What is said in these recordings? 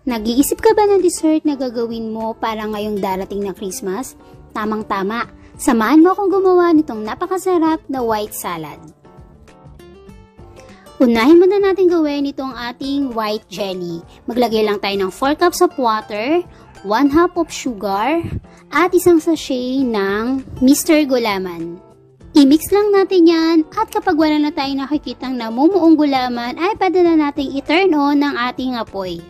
Nag-iisip ka ba ng dessert na gagawin mo para ngayong darating na Christmas? Tamang-tama, samahan mo akong gumawa nitong napakasarap na white salad. Unahin muna natin gawin itong ating white jelly. Maglagay lang tayo ng 4 cups of water, 1/2 of sugar, at isang sachet ng Mr. Gulaman. I-mix lang natin yan at kapag wala na tayong nakikitang namumuong gulaman ay pwede na natin i-turn on ng ating apoy.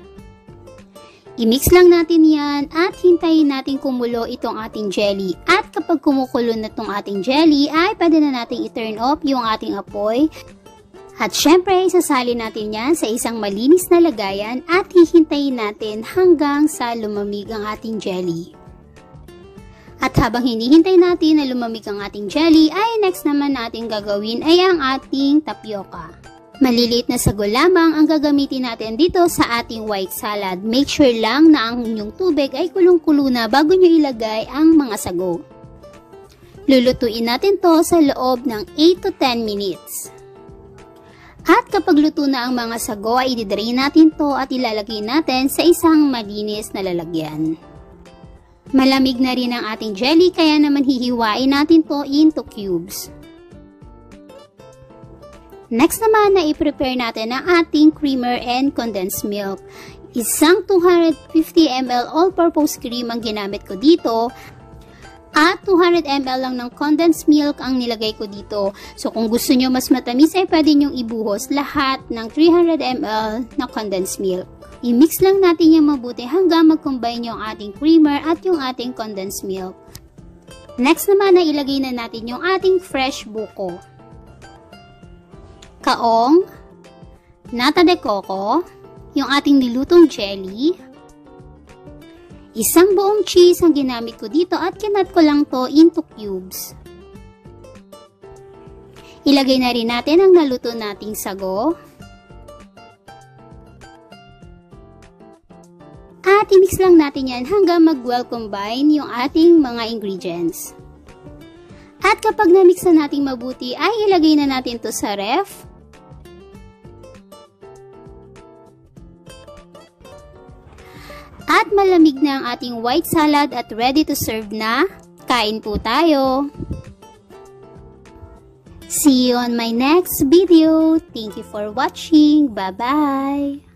I-mix lang natin yan at hintayin natin kumulo itong ating jelly. At kapag kumukulo na itong ating jelly ay pwede na natin i-turn off yung ating apoy. At syempre, isasalin natin yan sa isang malinis na lagayan at hihintayin natin hanggang sa lumamig ang ating jelly. At habang hinihintay natin na lumamig ang ating jelly, ay next naman natin gagawin ay ang ating tapioca. Maliliit na sago lamang ang gagamitin natin dito sa ating white salad. Make sure lang na ang inyong tubig ay kulong-kulo na bago nyo ilagay ang mga sago. Lulutuin natin to sa loob ng 8 to 10 minutes. At kapag luto na ang mga sago ay i-drain natin to at ilalagay natin sa isang malinis na lalagyan. Malamig na rin ang ating jelly kaya naman hihiwain natin to into cubes. Next naman na i-prepare natin ang ating creamer and condensed milk. Isang 250 ml all-purpose cream ang ginamit ko dito at 200 ml lang ng condensed milk ang nilagay ko dito. So kung gusto nyo mas matamis ay pwede nyong ibuhos lahat ng 300 ml na condensed milk. I-mix lang natin yung mabuti hanggang mag-combine yung ating creamer at yung ating condensed milk. Next naman na ilagay na natin yung ating fresh buko, kaong, nata de coco, yung ating nilutong jelly, isang buong cheese ang ginamit ko dito at kinat ko lang to into cubes. Ilagay na rin natin ang naluto nating sago. At i-mix lang natin yan hanggang mag-well combine yung ating mga ingredients. At kapag na-mix na natin mabuti ay ilagay na natin to sa ref. At malamig na ang ating white salad at ready to serve na. Kain po tayo! See you on my next video. Thank you for watching. Bye-bye!